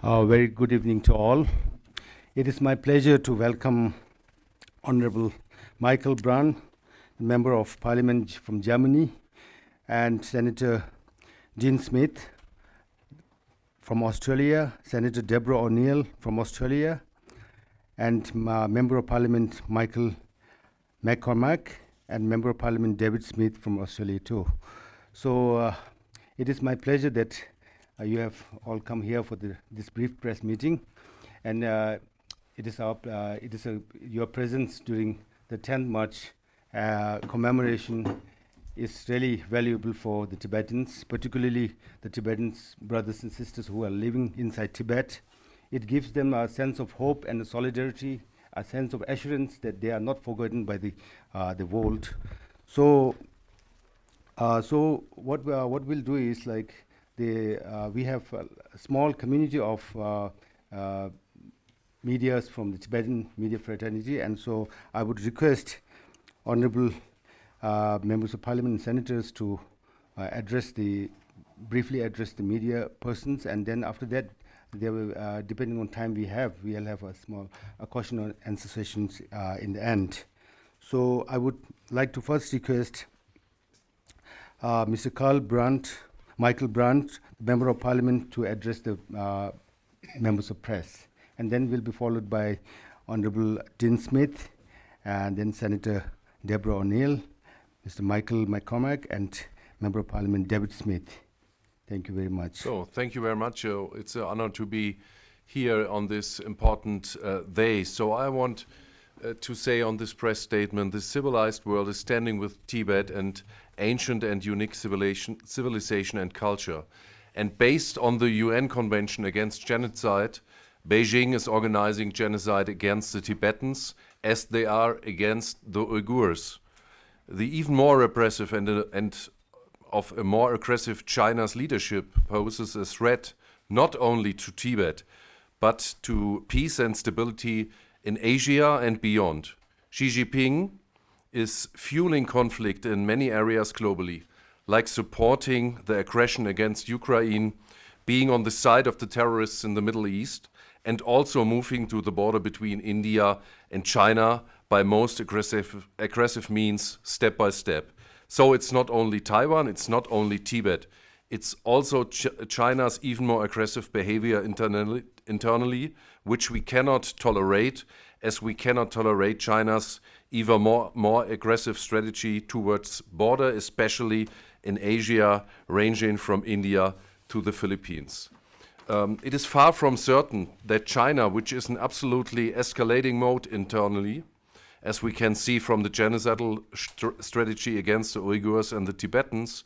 Very good evening to all. It is my pleasure to welcome Honorable Michael Brun, Member of Parliament from Germany, and Senator Dean Smith from Australia, Senator Deborah O'Neill from Australia, and Member of Parliament Michael McCormack, and Member of Parliament David Smith from Australia too. So it is my pleasure that you have all come here for this brief press meeting, and your presence during the 10th March commemoration is really valuable for the Tibetans, particularly the Tibetans brothers and sisters who are living inside Tibet. It gives them a sense of hope and solidarity, a sense of assurance that they are not forgotten by the world. So what we'll do is we have a small community of medias from the Tibetan media fraternity, and so I would request honorable members of parliament and senators to briefly address the media persons, and then after that, they will, depending on time we'll have a small question and answer sessions in the end. So I would like to first request Mr. Michael Brandt, Member of Parliament, to address the members of press, and then we'll be followed by Honorable Dean Smith, and then Senator Deborah O'Neill, Mr. Michael McCormack, and Member of Parliament David Smith. Thank you very much. So, thank you very much. It's an honor to be here on this important day. So I want to say on this press statement, the civilized world is standing with Tibet and ancient and unique civilization and culture. And based on the UN Convention Against Genocide, Beijing is organizing genocide against the Tibetans as they are against the Uyghurs. The even more repressive and of a more aggressive China's leadership poses a threat not only to Tibet, but to peace and stability in Asia and beyond. Xi Jinping is fueling conflict in many areas globally, like supporting the aggression against Ukraine, being on the side of the terrorists in the Middle East, and also moving to the border between India and China by most aggressive means, step by step. So it's not only Taiwan, it's not only Tibet, it's also China's even more aggressive behavior internally, which we cannot tolerate, as we cannot tolerate China's even more aggressive strategy towards border, especially in Asia, ranging from India to the Philippines. It is far from certain that China, which is in absolutely escalating mode internally, as we can see from the genocidal strategy against the Uyghurs and the Tibetans,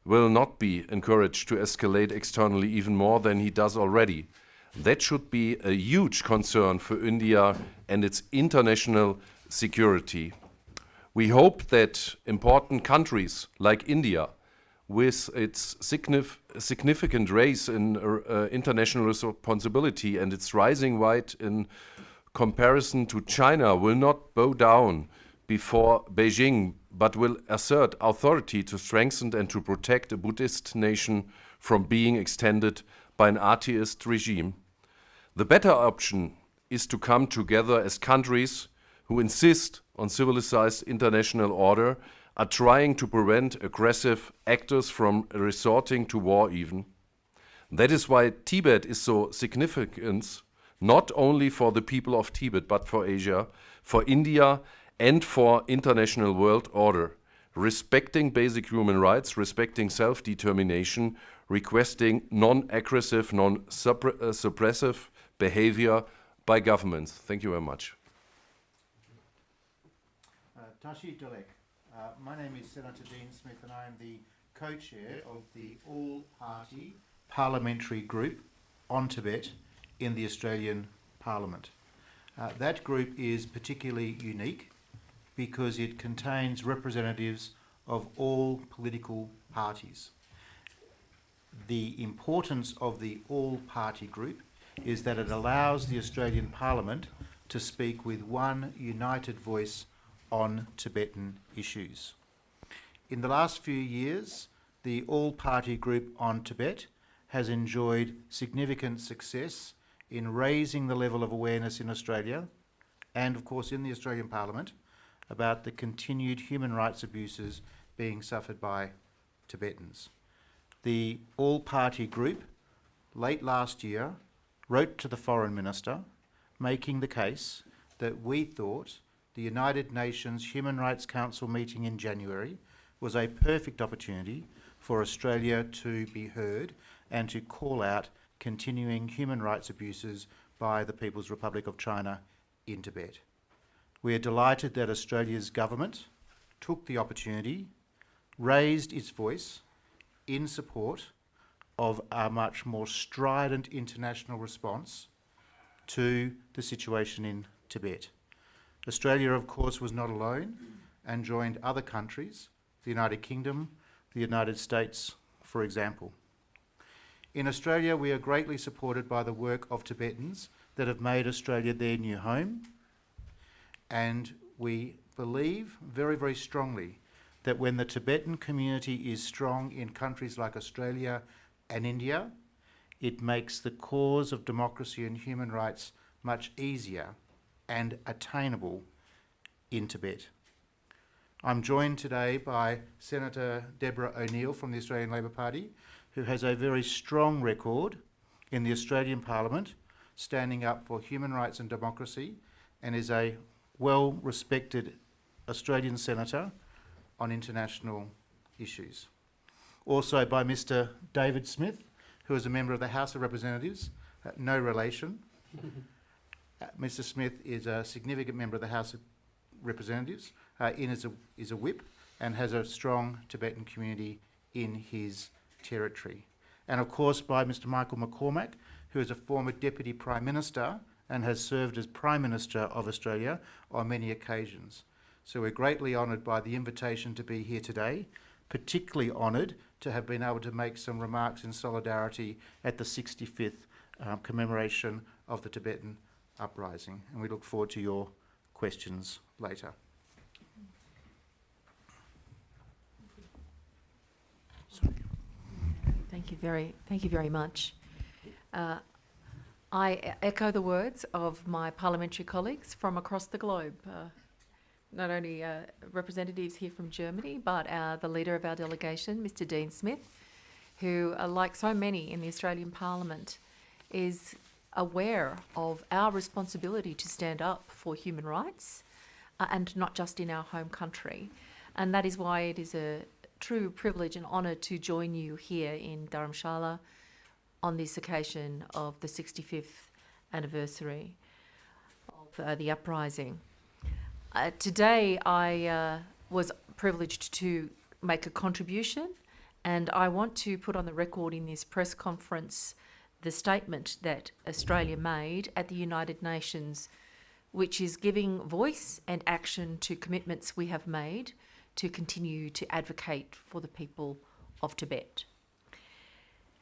will not be encouraged to escalate externally even more than he does already. That should be a huge concern for India and its international security. We hope that important countries like India, with its significant rise in international responsibility and its rising weight in comparison to China, will not bow down before Beijing, but will assert authority to strengthen and to protect a Buddhist nation from being extended by an atheist regime. The better option is to come together as countries who insist on civilized international order, are trying to prevent aggressive actors from resorting to war even. That is why Tibet is so significant, not only for the people of Tibet, but for Asia, for India, and for international world order, respecting basic human rights, respecting self-determination, requesting non-aggressive, non-suppressive behavior by governments. Thank you very much. Tashi Dolek. My name is Senator Dean Smith, and I am the co-chair of the all-party parliamentary group on Tibet in the Australian Parliament. That group is particularly unique because it contains representatives of all political parties. The importance of the all-party group is that it allows the Australian Parliament to speak with one united voice on Tibetan issues. In the last few years, the all-party group on Tibet has enjoyed significant success in raising the level of awareness in Australia and, of course, in the Australian Parliament about the continued human rights abuses being suffered by Tibetans. The all-party group, late last year, wrote to the Foreign Minister making the case that we thought the United Nations Human Rights Council meeting in January was a perfect opportunity for Australia to be heard and to call out continuing human rights abuses by the People's Republic of China in Tibet. We are delighted that Australia's government took the opportunity, raised its voice in support of a much more strident international response to the situation in Tibet. Australia, of course, was not alone and joined other countries, the United Kingdom, the United States, for example. In Australia, we are greatly supported by the work of Tibetans that have made Australia their new home, and we believe very, very strongly that when the Tibetan community is strong in countries like Australia and India, it makes the cause of democracy and human rights much easier and attainable in Tibet. I'm joined today by Senator Deborah O'Neill from the Australian Labor Party, who has a very strong record in the Australian Parliament standing up for human rights and democracy, and is a well-respected Australian senator on international issues. Also by Mr. David Smith, who is a member of the House of Representatives, no relation. Mr. Smith is a significant member of the House of Representatives, is a whip, and has a strong Tibetan community in his territory. And of course by Mr. Michael McCormack, who is a former Deputy Prime Minister and has served as Prime Minister of Australia on many occasions. So we're greatly honoured by the invitation to be here today, particularly honoured to have been able to make some remarks in solidarity at the 65th commemoration of the Tibetan uprising. And we look forward to your questions later. Thank you very much. I echo the words of my parliamentary colleagues from across the globe. Not only representatives here from Germany, but the leader of our delegation, Mr. Dean Smith, who, like so many in the Australian Parliament, is aware of our responsibility to stand up for human rights, and not just in our home country. And that is why it is a true privilege and honour to join you here in Dharamshala on this occasion of the 65th anniversary of the uprising. Today I was privileged to make a contribution, and I want to put on the record in this press conference the statement that Australia made at the United Nations, which is giving voice and action to commitments we have made to continue to advocate for the people of Tibet.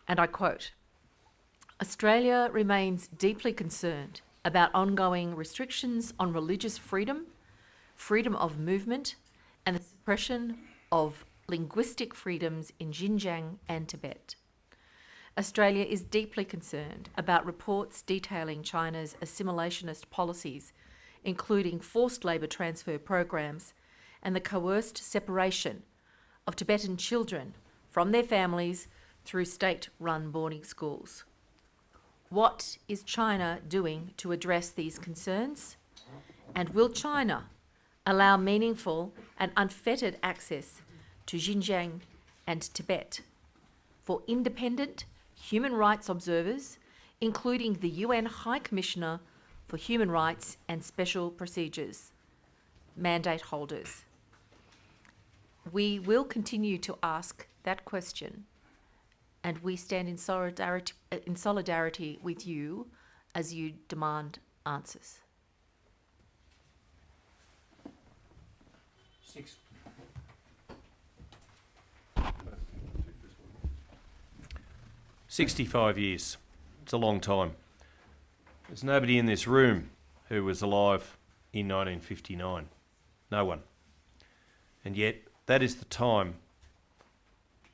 And I quote, "Australia remains deeply concerned about ongoing restrictions on religious freedom, freedom of movement, and the suppression of linguistic freedoms in Xinjiang and Tibet. Australia is deeply concerned about reports detailing China's assimilationist policies, including forced labour transfer programs and the coerced separation of Tibetan children from their families through state-run boarding schools. What is China doing to address these concerns? And will China allow meaningful and unfettered access to Xinjiang and Tibet for independent human rights observers, including the UN High Commissioner for Human Rights and Special Procedures, mandate holders?" We will continue to ask that question, and we stand in solidarity with you as you demand answers. 65 years. It's a long time. There's nobody in this room who was alive in 1959. No one. And yet, that is the time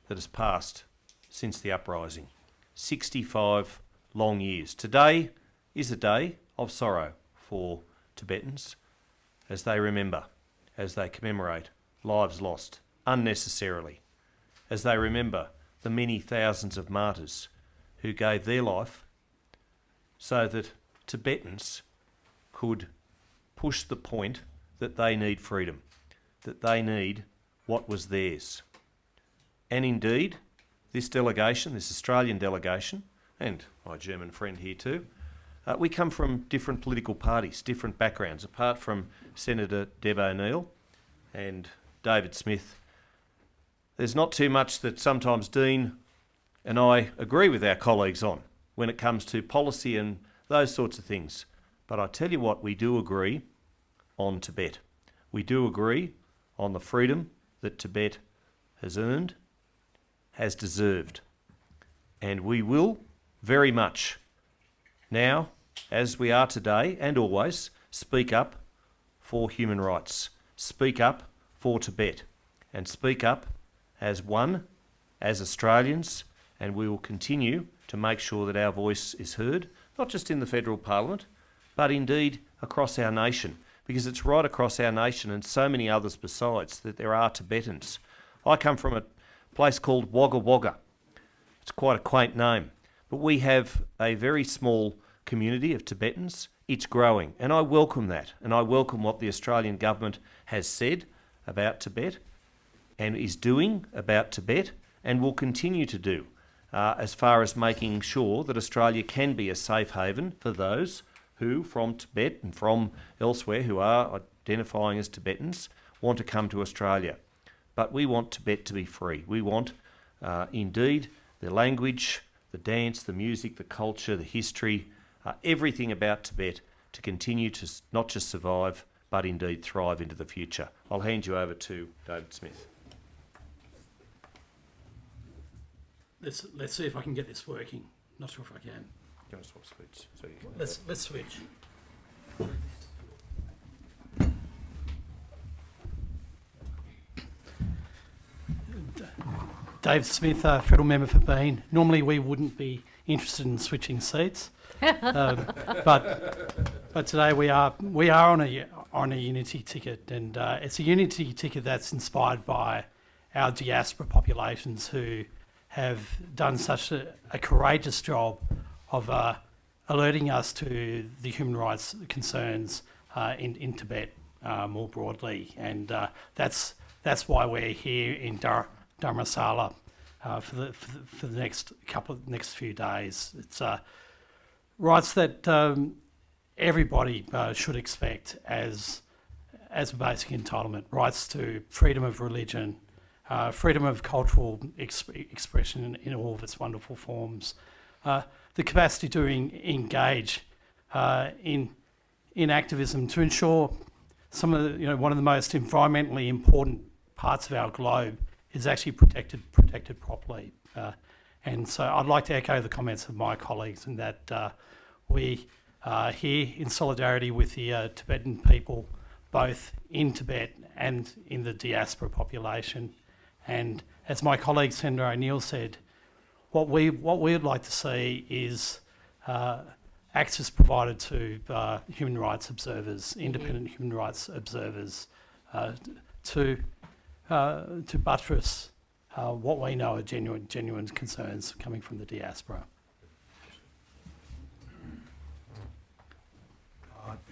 that has passed since the uprising. 65 long years. Today is a day of sorrow for Tibetans as they remember, as they commemorate lives lost unnecessarily, as they remember the many thousands of martyrs who gave their life so that Tibetans could push the point that they need freedom, that they need what was theirs. And indeed, this delegation, this Australian delegation, and my German friend here too, we come from different political parties, different backgrounds. Apart from Senator Deb O'Neill and David Smith, there's not too much that sometimes Dean and I agree with our colleagues on when it comes to policy and those sorts of things. But I tell you what, we do agree on Tibet. We do agree on the freedom that Tibet has earned, has deserved. And we will very much now, as we are today and always, speak up for human rights, speak up for Tibet, and speak up as one, as Australians, and we will continue to make sure that our voice is heard, not just in the Federal Parliament, but indeed across our nation, because it's right across our nation and so many others besides that there are Tibetans. I come from a place called Wagga Wagga. It's quite a quaint name, but we have a very small community of Tibetans. It's growing, and I welcome that, and I welcome what the Australian government has said about Tibet and is doing about Tibet and will continue to do as far as making sure that Australia can be a safe haven for those who, from Tibet and from elsewhere, who are identifying as Tibetans, want to come to Australia. But we want Tibet to be free. We want, indeed, the language, the dance, the music, the culture, the history, everything about Tibet to continue to not just survive, but indeed thrive into the future. I'll hand you over to David Smith. Let's see if I can get this working. Not sure if I can. Do you want to swap seats? So you can Let's switch. Dave Smith, federal member for Bean. Normally we wouldn't be interested in switching seats, but today we are on a unity ticket, and it's a unity ticket that's inspired by our diaspora populations who have done such a courageous job of alerting us to the human rights concerns in Tibet more broadly, and that's why we're here in Dharamsala for the next few days. It's rights that everybody should expect as a basic entitlement. Rights to freedom of religion, freedom of cultural expression in all of its wonderful forms, the capacity to engage in activism to ensure some of the, one of the most environmentally important parts of our globe is actually protected properly. And so I'd like to echo the comments of my colleagues in that we are here in solidarity with the Tibetan people, both in Tibet and in the diaspora population. And as my colleague Senator O'Neill said, what we would like to see is access provided to human rights observers, independent human rights observers, to buttress what we know are genuine concerns coming from the diaspora.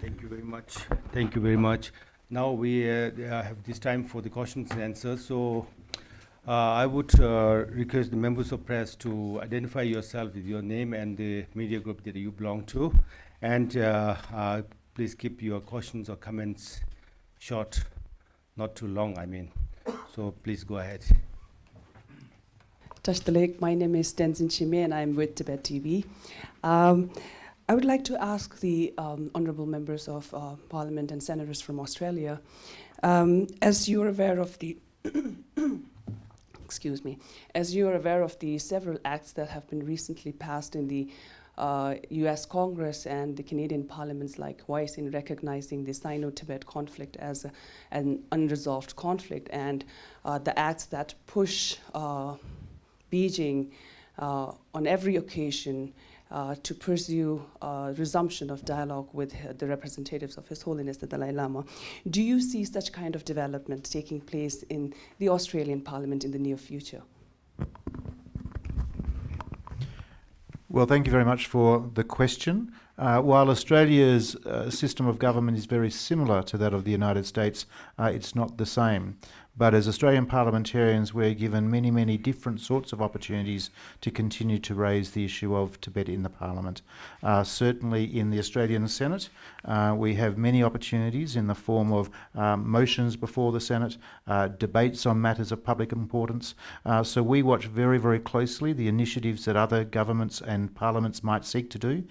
Thank you very much. Thank you very much. Now we have this time for the questions and answers. So I would request the members of press to identify yourself with your name and the media group that you belong to, and please keep your questions or comments short, not too long. So please go ahead. Tashtalek, my name is Tenzin Chime and I'm with Tibettv. I would like to ask the honourable members of Parliament and senators from Australia, as you're aware of the excuse me, as you are aware of the several acts that have been recently passed in the US Congress and the Canadian parliaments likewise in recognizing the Sino-Tibet conflict as an unresolved conflict, and the acts that push Beijing on every occasion to pursue resumption of dialogue with the representatives of His Holiness the Dalai Lama. Do you see such kind of development taking place in the Australian Parliament in the near future? Well, thank you very much for the question. While Australia's system of government is very similar to that of the United States, it's not the same. But as Australian parliamentarians, we're given many, many different sorts of opportunities to continue to raise the issue of Tibet in the Parliament. Certainly in the Australian Senate, we have many opportunities in the form of motions before the Senate, debates on matters of public importance. So we watch very, very closely the initiatives that other governments and parliaments might seek to do,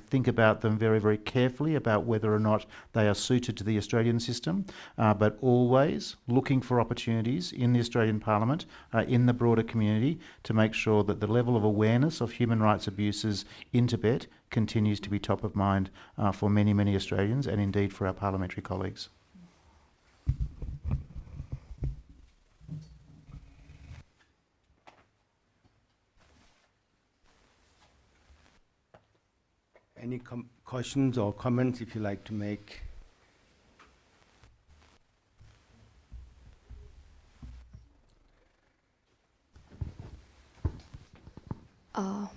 think about them very, very carefully about whether or not they are suited to the Australian system, but always looking for opportunities in the Australian Parliament, in the broader community, to make sure that the level of awareness of human rights abuses in Tibet continues to be top of mind for many, many Australians, and indeed for our parliamentary colleagues. Any questions or comments if you like to make?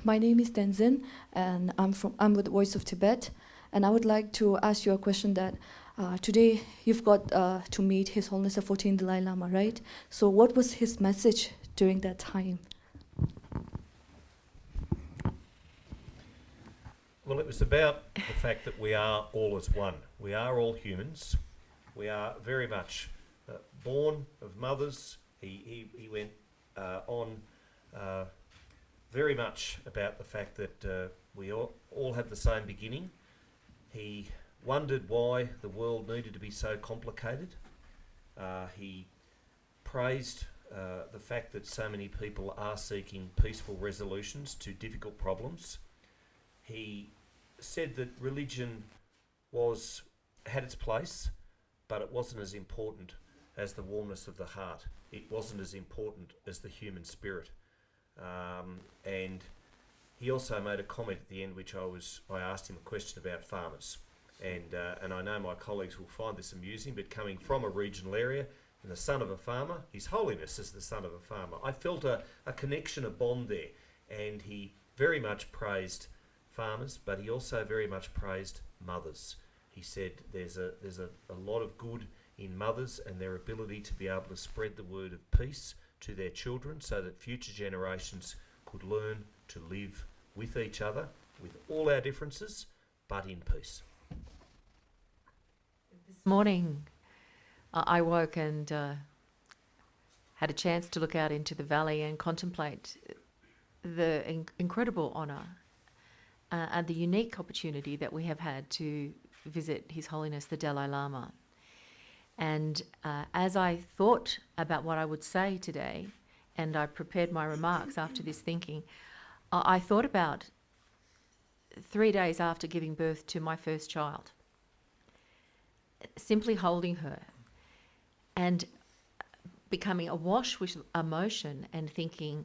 My name is Tenzin, and I'm with Voice of Tibet, and I would like to ask you a question that today you've got to meet His Holiness the 14th Dalai Lama, right? So what was his message during that time? Well, it was about the fact that we are all as one. We are all humans. We are very much born of mothers. He went on very much about the fact that we all have the same beginning. He wondered why the world needed to be so complicated. He praised the fact that so many people are seeking peaceful resolutions to difficult problems. He said that religion had its place, but it wasn't as important as the warmness of the heart. It wasn't as important as the human spirit. And he also made a comment at the end, which I asked him a question about farmers. And I know my colleagues will find this amusing, but coming from a regional area and the son of a farmer, His Holiness is the son of a farmer. I felt a connection, a bond there. And he very much praised farmers, but he also very much praised mothers. He said there's a lot of good in mothers and their ability to be able to spread the word of peace to their children so that future generations could learn to live with each other, with all our differences, but in peace. This morning, I woke and had a chance to look out into the valley and contemplate the incredible honour and the unique opportunity that we have had to visit His Holiness the Dalai Lama. And as I thought about what I would say today, and I prepared my remarks after this thinking, I thought about 3 days after giving birth to my first child, simply holding her and becoming awash with emotion and thinking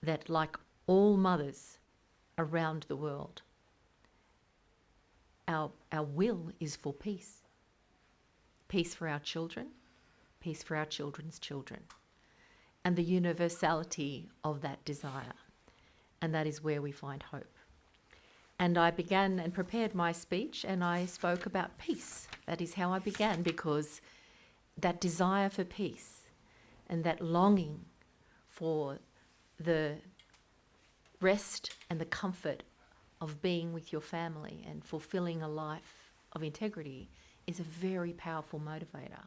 that, like all mothers around the world, our will is for peace. Peace for our children, peace for our children's children, and the universality of that desire. And that is where we find hope. And I began and prepared my speech, and I spoke about peace. That is how I began, because that desire for peace and that longing for the rest and the comfort of being with your family and fulfilling a life of integrity is a very powerful motivator.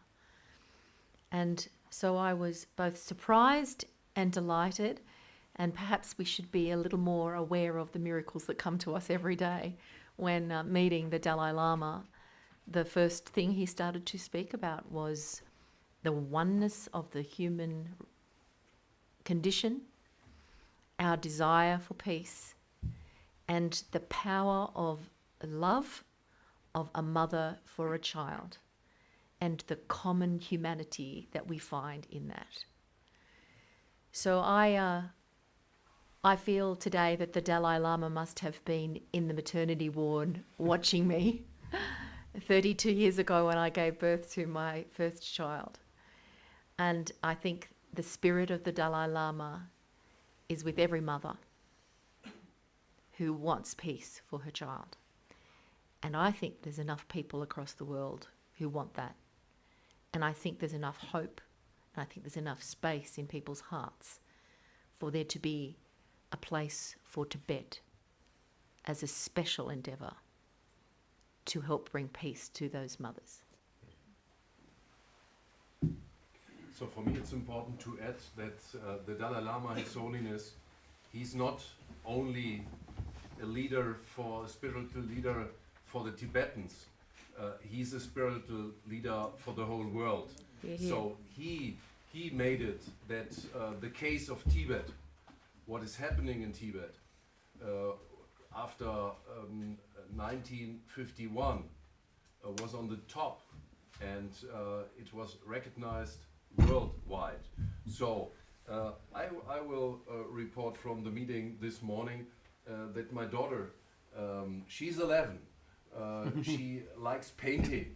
And so I was both surprised and delighted, and perhaps we should be a little more aware of the miracles that come to us every day. When meeting the Dalai Lama, the first thing he started to speak about was the oneness of the human condition, our desire for peace, and the power of love of a mother for a child, and the common humanity that we find in that. So I I feel today that the Dalai Lama must have been in the maternity ward watching me 32 years ago when I gave birth to my first child. And I think the spirit of the Dalai Lama is with every mother who wants peace for her child. And I think there's enough people across the world who want that. And I think there's enough hope, and I think there's enough space in people's hearts for there to be a place for Tibet as a special endeavour to help bring peace to those mothers. So for me it's important to add that the Dalai Lama, His Holiness, he's not only a spiritual leader for the Tibetans, he's a spiritual leader for the whole world. So he made it that the case of Tibet, what is happening in Tibet after 1951 was on the top, and it was recognized worldwide. So I will report from the meeting this morning that my daughter, she's 11, she likes painting,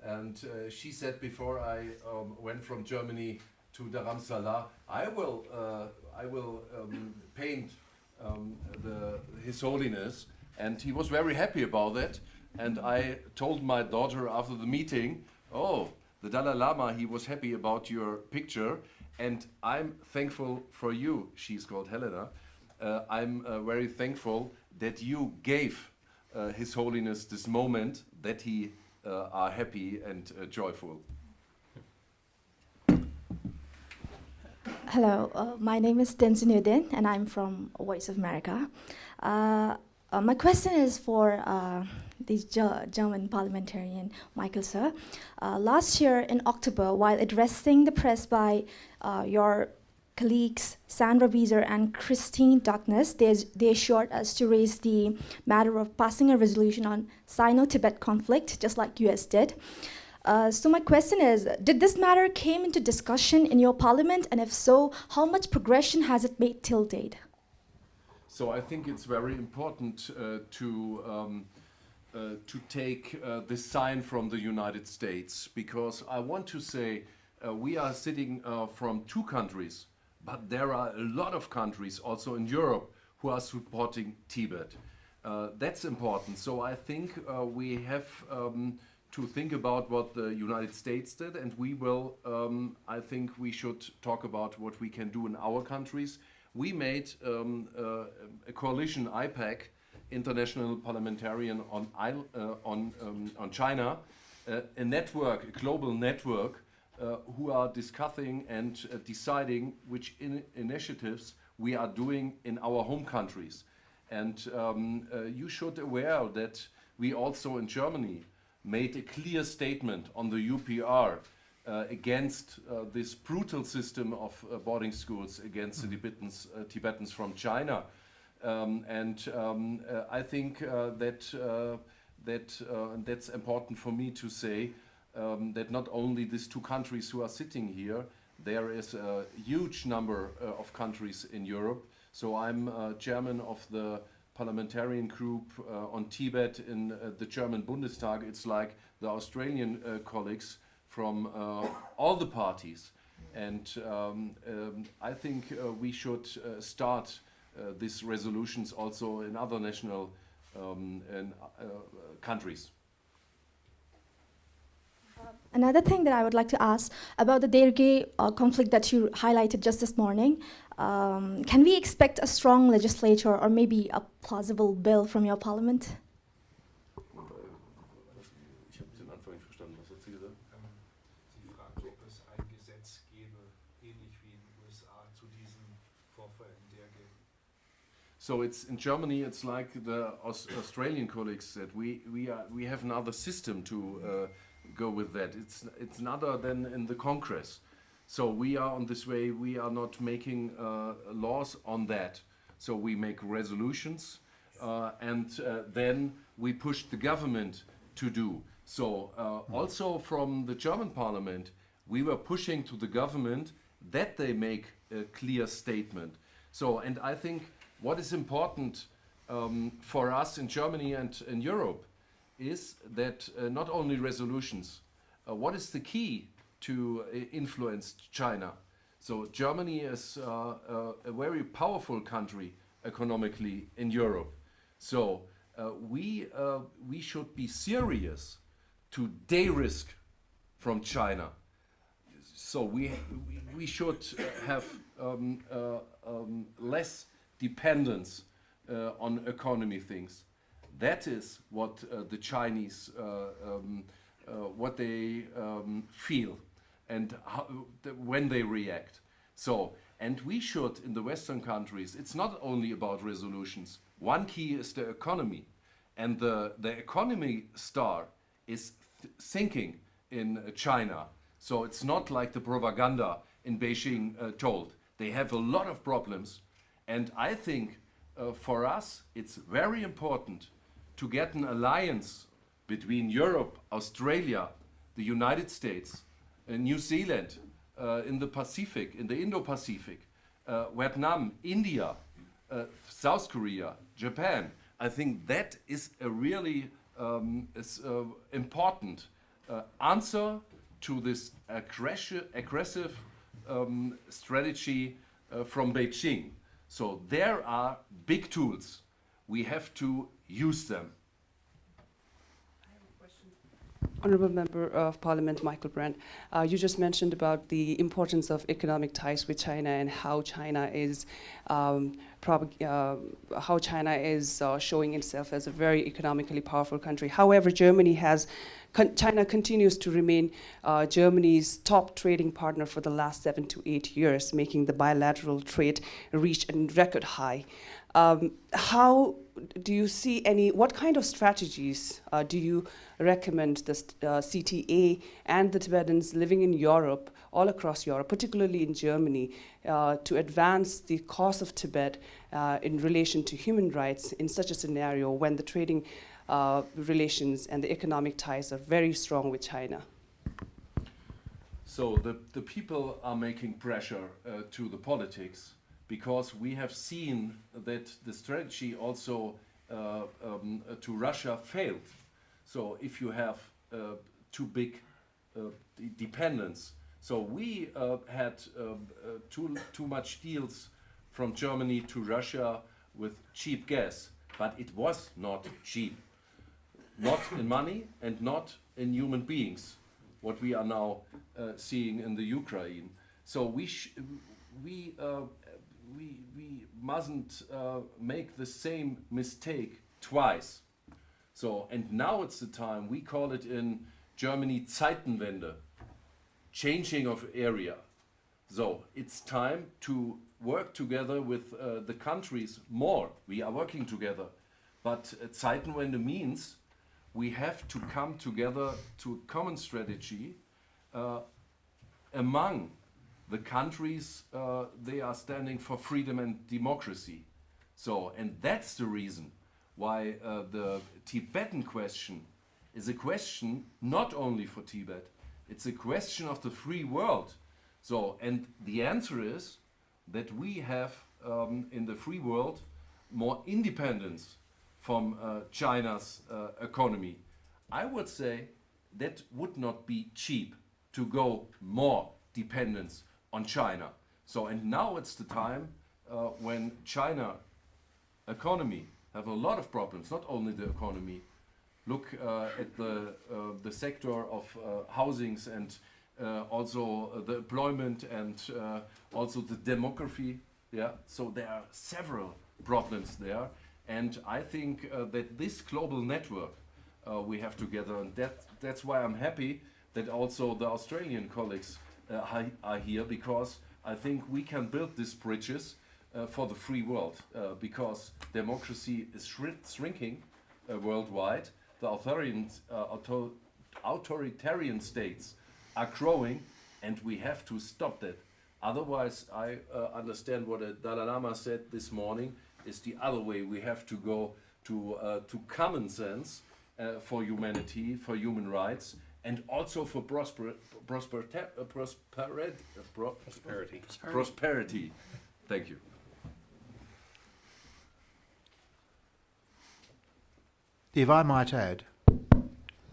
and she said before I went from Germany to Dharamsala, I will paint His Holiness, and he was very happy about that. And I told my daughter after the meeting, oh, the Dalai Lama, he was happy about your picture, and I'm thankful for you. She's called Helena. I'm very thankful that you gave His Holiness this moment that he are happy and joyful. Hello, my name is Tenzin Udin, and I'm from Voice of America. My question is for the German parliamentarian, Michael, sir. Last year in October, while addressing the press by your colleagues Sandra Wieser and Christine Douglas, they assured us to raise the matter of passing a resolution on Sino-Tibet conflict, just like US did. So my question is, did this matter came into discussion in your parliament, and if so, how much progression has it made till date? So I think it's very important to take this sign from the United States, because I want to say we are sitting from two countries, but there are a lot of countries also in Europe who are supporting Tibet. That's important. So I think we have to think about what the United States did, and we will, I think we should talk about what we can do in our countries. We made a coalition, IPAC, International Parliamentarian on China, a network, a global network, who are discussing and deciding which initiatives we are doing in our home countries. And you should aware that we also in Germany made a clear statement on the UPR against this brutal system of boarding schools against the Tibetans from China. I think that's important for me to say, that not only these two countries who are sitting here, there is a huge number of countries in Europe. So I'm chairman of the parliamentarian group on Tibet in the German Bundestag. It's like the Australian colleagues from all the parties. And I think we should start these resolutions also in other national countries. Another thing that I would like to ask about the Derge conflict that you highlighted just this morning, can we expect a strong legislature or maybe a plausible bill from your parliament? Ich habe den Anfang nicht verstanden. Was hat sie gesagt? Sie fragt, ob es ein Gesetz gäbe, ähnlich wie in den USA, zu diesem Vorfall in Derge. So it's in Germany. It's like the Australian colleagues said. We have another system to go with that. It's another than in the Congress. So we are on this way. We are not making laws on that. So we make resolutions, and then we push the government to do. So also from the German Parliament, we were pushing to the government that they make a clear statement. So, and I think what is important for us in Germany and in Europe is that not only resolutions, what is the key to influence China? So Germany is a very powerful country economically in Europe. So we should be serious to de-risk from China. So we should have less dependence on economy things. That is what the Chinese what they feel and when they react. So, and we should in the Western countries. It's not only about resolutions. One key is the economy, and the economy star is sinking in China. So it's not like the propaganda in Beijing told. They have a lot of problems, and I think for us it's very important to get an alliance between Europe, Australia, the United States, New Zealand, in the Pacific, in the Indo-Pacific, Vietnam, India, South Korea, Japan. I think that is a really important answer to this aggressive strategy from Beijing. So there are big tools. We have to use them. Honourable Member of Parliament Michael Brandt, you just mentioned about the importance of economic ties with China and how China is showing itself as a very economically powerful country. However, China continues to remain Germany's top trading partner for the last 7 to 8 years, making the bilateral trade reach a record high. How do you see what kind of strategies do you recommend the CTA and the Tibetans living in Europe, all across Europe, particularly in Germany, to advance the cause of Tibet in relation to human rights in such a scenario when the trading relations and the economic ties are very strong with China? So the people are making pressure to the politics, because we have seen that the strategy also to Russia failed. So if you have too big dependence, so we had too much deals from Germany to Russia with cheap gas, but it was not cheap, not in money and not in human beings, what we are now seeing in the Ukraine. So we mustn't make the same mistake twice. So, and now it's the time, we call it in Germany Zeitenwende, changing of area. So it's time to work together with the countries more. We are working together, but Zeitenwende means we have to come together to a common strategy among the countries. They are standing for freedom and democracy. So, and that's the reason why the Tibetan question is a question not only for Tibet, it's a question of the free world. So, and the answer is that we have in the free world more independence from China's economy. I would say that would not be cheap to go more dependence on China. So, and now it's the time when China economy have a lot of problems, not only the economy. Look at the sector of housings and also the employment and also the demography. Yeah, so there are several problems there, and I think that this global network we have together, and that's why I'm happy that also the Australian colleagues are here, because I think we can build these bridges for the free world, because democracy is shrinking worldwide. The authoritarian states are growing, and we have to stop that. Otherwise, I understand what the Dalai Lama said this morning is the other way. We have to go to common sense for humanity, for human rights, and also for prosperity. Thank you. If I might add,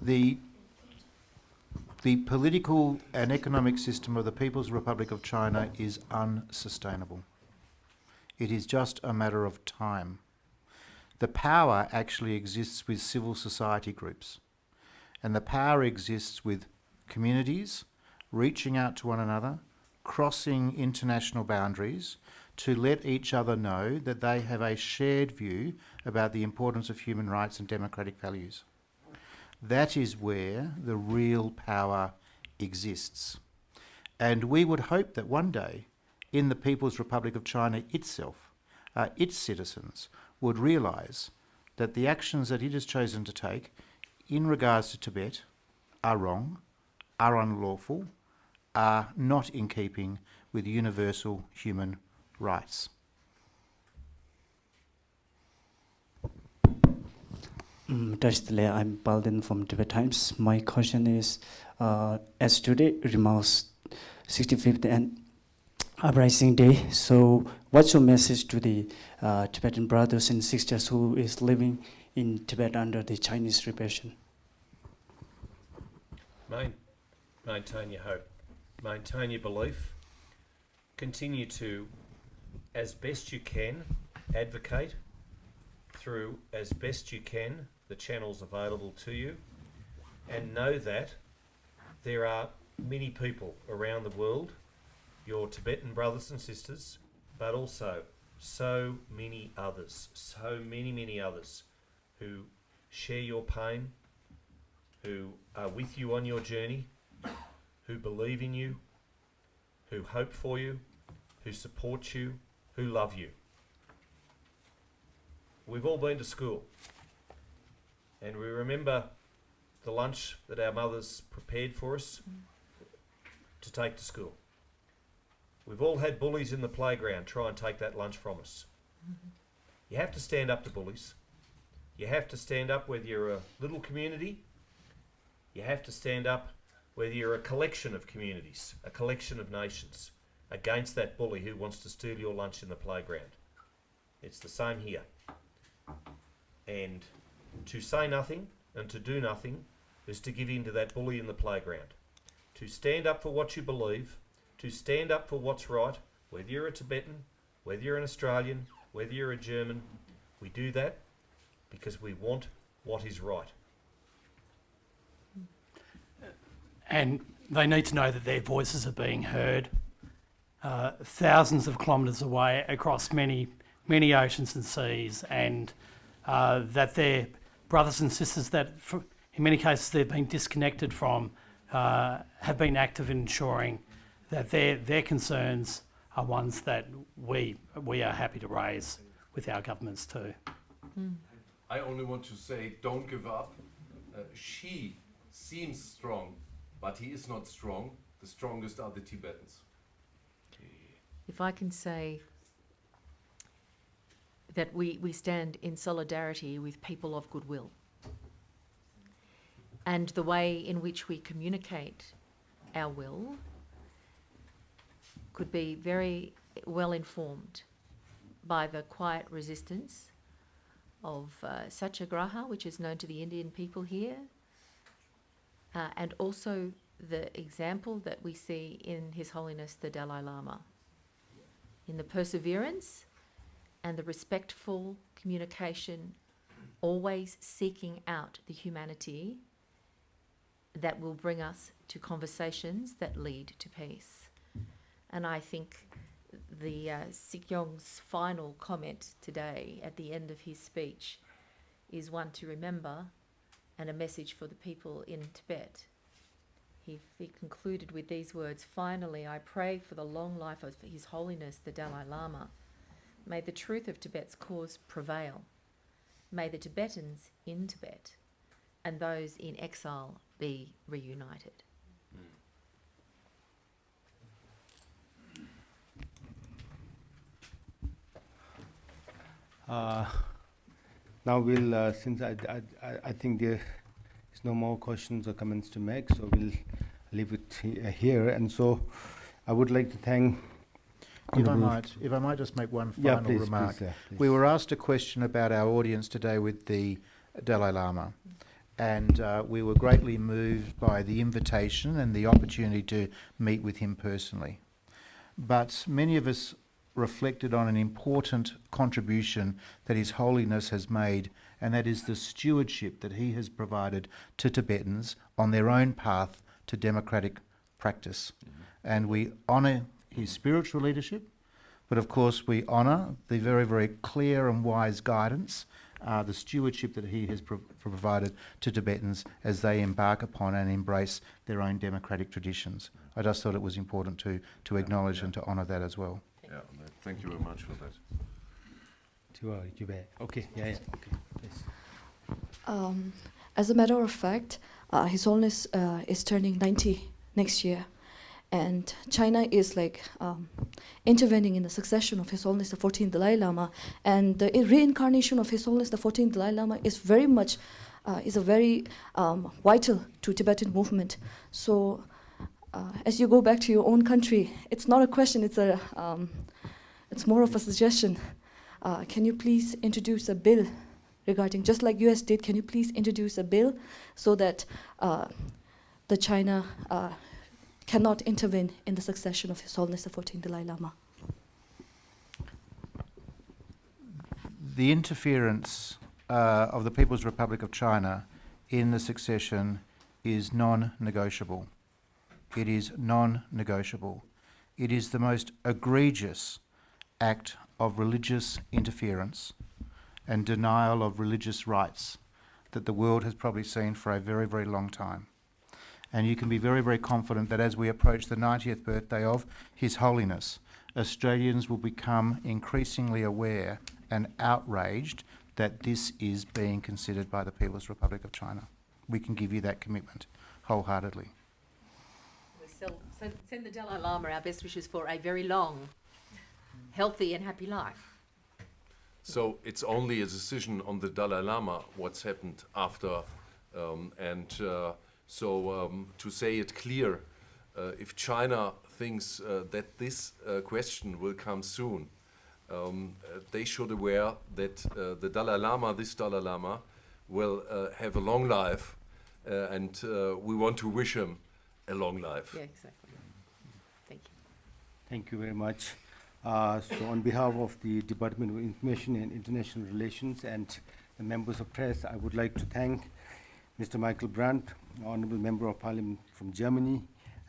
the political and economic system of the People's Republic of China is unsustainable. It is just a matter of time. The power actually exists with civil society groups, and the power exists with communities reaching out to one another, crossing international boundaries to let each other know that they have a shared view about the importance of human rights and democratic values. That is where the real power exists. And we would hope that one day, in the People's Republic of China itself, its citizens would realise that the actions that it has chosen to take in regards to Tibet are wrong, are unlawful, are not in keeping with universal human rights. I'm Balden from Tibet Times. My question is, as today remarks 65th and Uprising Day, so what's your message to the Tibetan brothers and sisters who is living in Tibet under the Chinese repression? Maintain your hope, maintain your belief, continue to, as best you can, advocate through, as best you can, the channels available to you, and know that there are many people around the world, your Tibetan brothers and sisters, but also so many others, so many others who share your pain, who are with you on your journey, who believe in you, who hope for you, who support you, who love you. We've all been to school, and we remember the lunch that our mothers prepared for us to take to school. We've all had bullies in the playground try and take that lunch from us. You have to stand up to bullies. You have to stand up whether you're a little community. You have to stand up whether you're a collection of communities, a collection of nations, against that bully who wants to steal your lunch in the playground. It's the same here. And to say nothing and to do nothing is to give in to that bully in the playground. To stand up for what you believe, to stand up for what's right, whether you're a Tibetan, whether you're an Australian, whether you're a German, we do that because we want what is right. And they need to know that their voices are being heard thousands of kilometres away across many oceans and seas, and that their brothers and sisters that, in many cases, they've been disconnected from, have been active in ensuring that their concerns are ones that we are happy to raise with our governments too. I only want to say, don't give up. She seems strong, but he is not strong. The strongest are the Tibetans. If I can say that we stand in solidarity with people of goodwill, and the way in which we communicate our will could be very well informed by the quiet resistance of Satyagraha, which is known to the Indian people here, and also the example that we see in His Holiness the Dalai Lama, in the perseverance and the respectful communication, always seeking out the humanity that will bring us to conversations that lead to peace. And I think the Sikyong's final comment today at the end of his speech is one to remember and a message for the people in Tibet. He concluded with these words: "Finally, I pray for the long life of His Holiness the Dalai Lama. May the truth of Tibet's cause prevail. May the Tibetans in Tibet and those in exile be reunited." Now we'll, since I think there is no more questions or comments to make, so we'll leave it here. And so I would like to thank... If I might just make one final remark. Please. We were asked a question about our audience today with the Dalai Lama. And we were greatly moved by the invitation and the opportunity to meet with him personally. But many of us reflected on an important contribution that His Holiness has made, and that is the stewardship that he has provided to Tibetans on their own path to democratic practice. And we honour his spiritual leadership, but of course we honour the very, very clear and wise guidance, the stewardship that he has provided to Tibetans as they embark upon and embrace their own democratic traditions. I just thought it was important to acknowledge and to honour that as well. Yeah, thank you very much for that. Okay, okay, please. As a matter of fact, His Holiness is turning 90 next year, and China is like intervening in the succession of His Holiness the 14th Dalai Lama, and the reincarnation of His Holiness the 14th Dalai Lama is very much is a very vital to Tibetan movement. So, as you go back to your own country, it's not a question; it's more of a suggestion. Can you please introduce a bill regarding, just like US did, can you please introduce a bill so that the China cannot intervene in the succession of His Holiness the 14th Dalai Lama? The interference of the People's Republic of China in the succession is non-negotiable. It is non-negotiable. It is the most egregious act of religious interference and denial of religious rights that the world has probably seen for a very, very long time. And you can be very, very confident that as we approach the 90th birthday of His Holiness, Australians will become increasingly aware and outraged that this is being considered by the People's Republic of China. We can give you that commitment wholeheartedly. We send the Dalai Lama our best wishes for a very long, healthy and happy life. So it's only a decision on the Dalai Lama what's happened after, to say it clear, if China thinks that this question will come soon, they should aware that the Dalai Lama, this Dalai Lama, will have a long life, and we want to wish him a long life. Yeah, exactly. Thank you. Thank you very much. So on behalf of the Department of Information and International Relations and the members of press, I would like to thank Mr. Michael Brandt, Honourable Member of Parliament from Germany,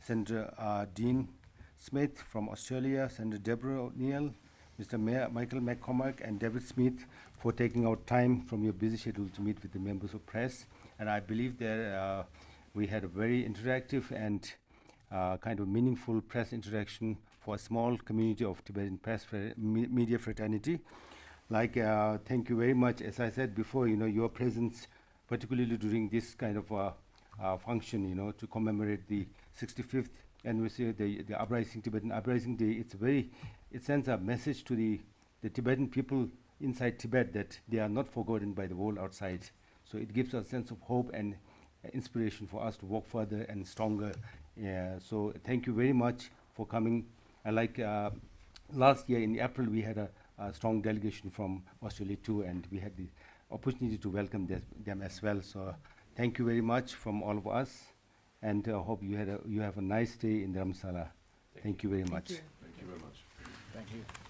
Senator Dean Smith from Australia, Senator Deborah O'Neill, Mr. Michael McCormack and David Smith for taking out time from your busy schedule to meet with the members of press. And I believe that we had a very interactive and kind of meaningful press interaction for a small community of Tibetan press media fraternity. Like, thank you very much. As I said before, your presence, particularly during this kind of function, to commemorate the 65th anniversary of the Uprising, Tibetan Uprising Day, it sends a message to the Tibetan people inside Tibet that they are not forgotten by the world outside. So it gives us a sense of hope and inspiration for us to work further and stronger. So thank you very much for coming. Like last year in April, we had a strong delegation from Australia too, and we had the opportunity to welcome them as well. So thank you very much from all of us, and hope you have a nice day in Dharamsala. Thank you very much. Thank you. Thank you very much. Thank you.